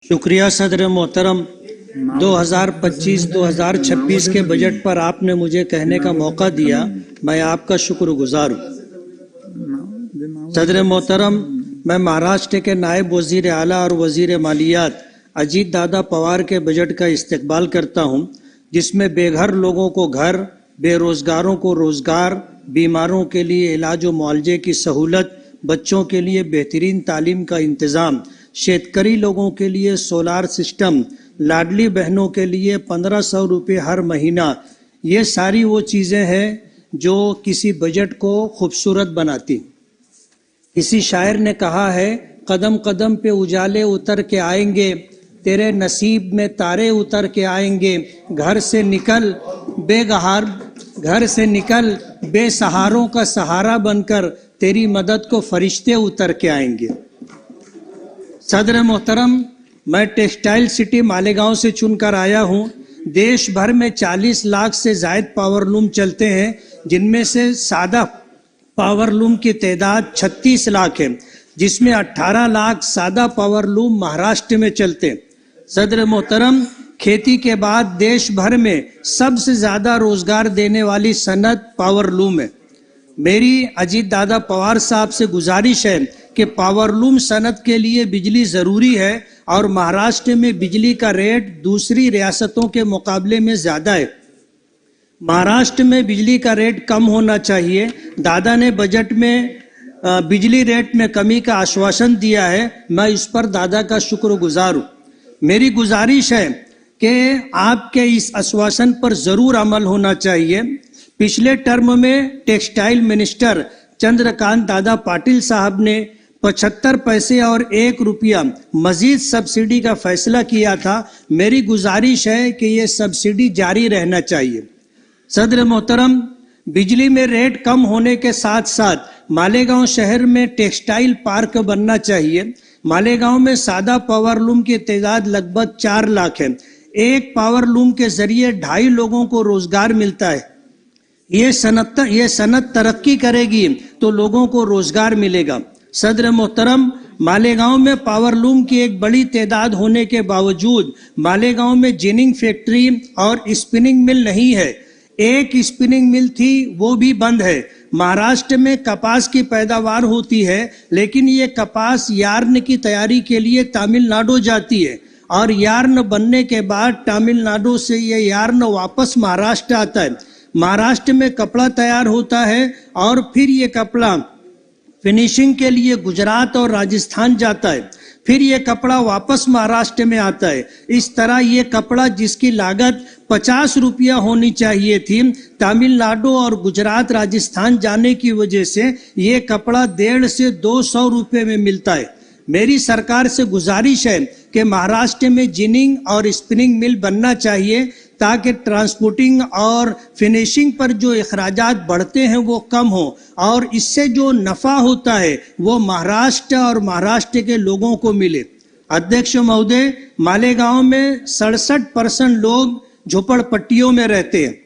शुक्रिया सदर मोहतरम। 2025-2026 के बजट पर आपने मुझे कहने का मौका दिया, मैं आपका शुक्रगुजार हूँ। सदर मोहतरम, मैं महाराष्ट्र के नायब वजीर आला और वजीर मालियात अजीत दादा पवार के बजट का इस्तकबाल करता हूँ, जिसमें बेघर लोगों को घर, बेरोजगारों को रोजगार, बीमारों के लिए इलाज व मुआवजे की सहूलत, बच्चों के लिए बेहतरीन तालीम का इंतज़ाम, शेतकरी लोगों के लिए सोलार सिस्टम, लाडली बहनों के लिए 1500 रुपये हर महीना, ये सारी वो चीज़ें हैं जो किसी बजट को खूबसूरत बनाती। किसी शायर ने कहा है, कदम कदम पे उजाले उतर के आएंगे, तेरे नसीब में तारे उतर के आएंगे, घर से निकल बेसहारों का सहारा बनकर तेरी मदद को फरिश्ते उतर के आएंगे। सदर मोहतरम, मैं टेक्सटाइल सिटी मालेगांव से चुनकर आया हूं। देश भर में 40 लाख से जायद पावरलूम चलते हैं, जिनमें से सादा पावरलूम की तादाद 36 लाख है, जिसमें 18 लाख सादा पावरलूम महाराष्ट्र में चलते हैं। सदर मोहतरम, खेती के बाद देश भर में सबसे ज्यादा रोजगार देने वाली सनत पावरलूम है। मेरी अजीत दादा पवार साहब से गुजारिश है कि पावरलूम सनत के लिए बिजली जरूरी है और महाराष्ट्र में बिजली का रेट दूसरी रियासतों के मुकाबले में ज्यादा है। महाराष्ट्र में बिजली का रेट कम होना चाहिए। दादा ने बजट में बिजली रेट में कमी का आश्वासन दिया है, मैं इस पर दादा का शुक्रगुजार हूँ। मेरी गुजारिश है कि आपके इस आश्वासन पर जरूर अमल होना चाहिए। पिछले टर्म में टेक्सटाइल मिनिस्टर चंद्रकांत दादा पाटिल साहब ने 75 पैसे और 1 रुपया मजीद सब्सिडी का फैसला किया था। मेरी गुजारिश है कि ये सब्सिडी जारी रहना चाहिए। सदर मोहतरम, बिजली में रेट कम होने के साथ साथ मालेगांव शहर में टेक्सटाइल पार्क बनना चाहिए। मालेगांव में सादा पावरलूम की तादाद लगभग 4 लाख है। एक पावरलूम के जरिए 2.5 लोगों को रोजगार मिलता है। ये सनत तरक्की करेगी तो लोगों को रोजगार मिलेगा। सदर मोहतरम, मालेगांव में पावरलूम की एक बड़ी तादाद होने के बावजूद मालेगांव में जिनिंग फैक्ट्री और स्पिनिंग मिल नहीं है। एक स्पिनिंग मिल थी, वो भी बंद है। महाराष्ट्र में कपास की पैदावार होती है, लेकिन ये कपास यार्न की तैयारी के लिए तमिलनाडु जाती है और यार्न बनने के बाद तमिलनाडु से ये यार्न वापस महाराष्ट्र आता है। महाराष्ट्र में कपड़ा तैयार होता है और फिर ये कपड़ा फिनिशिंग के लिए गुजरात और राजस्थान जाता है, फिर ये कपड़ा वापस महाराष्ट्र में आता है। इस तरह ये कपड़ा जिसकी लागत 50 रुपया होनी चाहिए थी, तमिलनाडु और गुजरात राजस्थान जाने की वजह से ये कपड़ा 150 से 200 रुपये में मिलता है। मेरी सरकार से गुजारिश है कि महाराष्ट्र में जिनिंग और स्पिनिंग मिल बनना चाहिए, ताकि ट्रांसपोर्टिंग और फिनिशिंग पर जो अखराजात बढ़ते हैं वो कम हो और इससे जो नफा होता है वो महाराष्ट्र और महाराष्ट्र के लोगों को मिले। अध्यक्ष महोदय, मालेगांव में 67% लोग झोपड़पट्टियों में रहते हैं,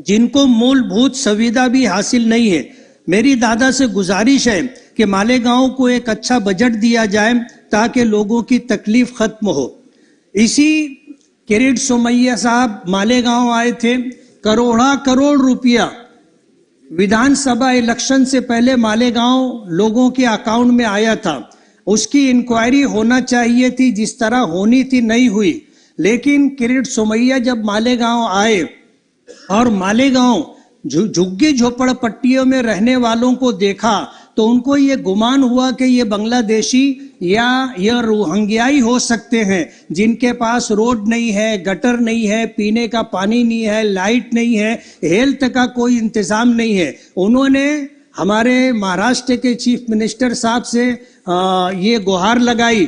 जिनको मूलभूत सुविधा भी हासिल नहीं है। मेरी दादा से गुजारिश है कि मालेगांव को एक अच्छा बजट दिया जाए ताकि लोगों की तकलीफ खत्म हो। इसी किरीट सोमैया साहब मालेगांव आए थे, करोड़ रुपया विधानसभा इलेक्शन से पहले मालेगांव लोगों के अकाउंट में आया था। उसकी इंक्वायरी होना चाहिए थी, जिस तरह होनी थी नहीं हुई। लेकिन किरीट सोमैया जब मालेगांव आए और मालेगांव झुग्गी झोपड़पट्टियों में रहने वालों को देखा तो उनको ये गुमान हुआ कि ये बांग्लादेशी या ये रोहिंग्याई हो सकते हैं, जिनके पास रोड नहीं है, गटर नहीं है, पीने का पानी नहीं है, लाइट नहीं है, हेल्थ का कोई इंतजाम नहीं है। उन्होंने हमारे महाराष्ट्र के चीफ मिनिस्टर साहब से ये गुहार लगाई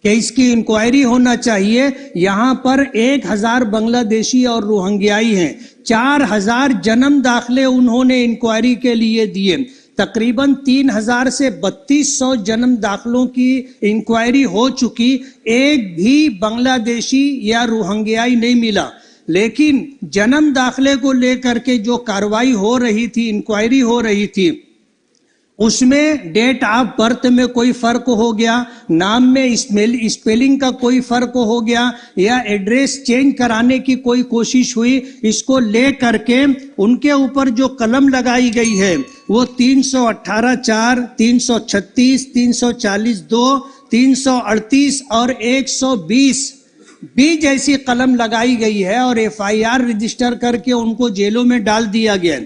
कि इसकी इंक्वायरी होना चाहिए। यहाँ पर 1000 बांग्लादेशी और रोहिंग्याई हैं। 4000 जन्म दाखिले उन्होंने इंक्वायरी के लिए दिए। तकरीबन 3000 से 3200 जन्म दाखिलों की इंक्वायरी हो चुकी, एक भी बांग्लादेशी या रोहिंग्याई नहीं मिला। लेकिन जन्म दाखिले को लेकर के जो कार्रवाई हो रही थी, इंक्वायरी हो रही थी, उसमें डेट ऑफ बर्थ में कोई फर्क हो गया, नाम में स्पेलिंग का कोई फर्क हो गया, या एड्रेस चेंज कराने की कोई कोशिश हुई, इसको ले करके उनके ऊपर जो कलम लगाई गई है वो 318(4), 336, 340(2), 338 और 120 भी जैसी कलम लगाई गई है और FIR रजिस्टर करके उनको जेलों में डाल दिया गया।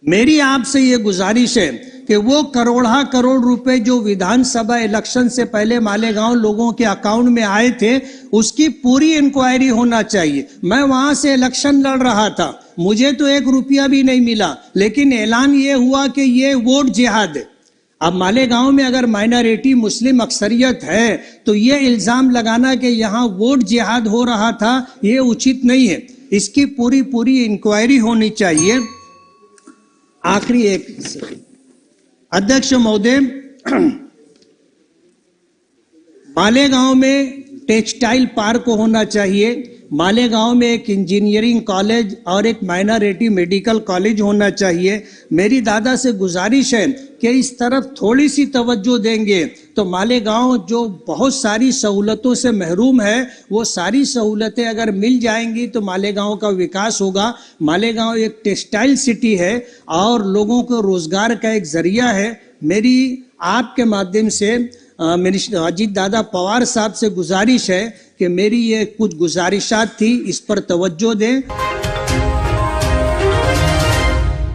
मेरी आपसे ये गुजारिश है कि वो करोड़ रुपए जो विधानसभा इलेक्शन से पहले मालेगांव लोगों के अकाउंट में आए थे, उसकी पूरी इंक्वायरी होना चाहिए। मैं वहां से इलेक्शन लड़ रहा था, मुझे तो 1 रुपया भी नहीं मिला, लेकिन ऐलान ये हुआ कि ये वोट जिहाद है। अब मालेगांव में अगर माइनॉरिटी मुस्लिम अक्सरियत है तो ये इल्जाम लगाना कि यहाँ वोट जिहाद हो रहा था, ये उचित नहीं है। इसकी पूरी इंक्वायरी होनी चाहिए। आखिरी एक, अध्यक्ष महोदय, मालेगांव में टेक्सटाइल पार्क होना चाहिए, मालेगांव में एक इंजीनियरिंग कॉलेज और एक माइनॉरिटी मेडिकल कॉलेज होना चाहिए। मेरी दादा से गुजारिश है कि इस तरफ थोड़ी सी तवज्जो देंगे तो मालेगांव जो बहुत सारी सहूलतों से महरूम है, वो सारी सहूलतें अगर मिल जाएंगी तो मालेगांव का विकास होगा। मालेगांव एक टेक्सटाइल सिटी है और लोगों को रोजगार का एक जरिया है। मेरी आपके माध्यम से मिनिस्टर अजीत दादा पवार साहब से गुजारिश है कि मेरी ये कुछ गुजारिशात थी, इस पर तवज्जो दें।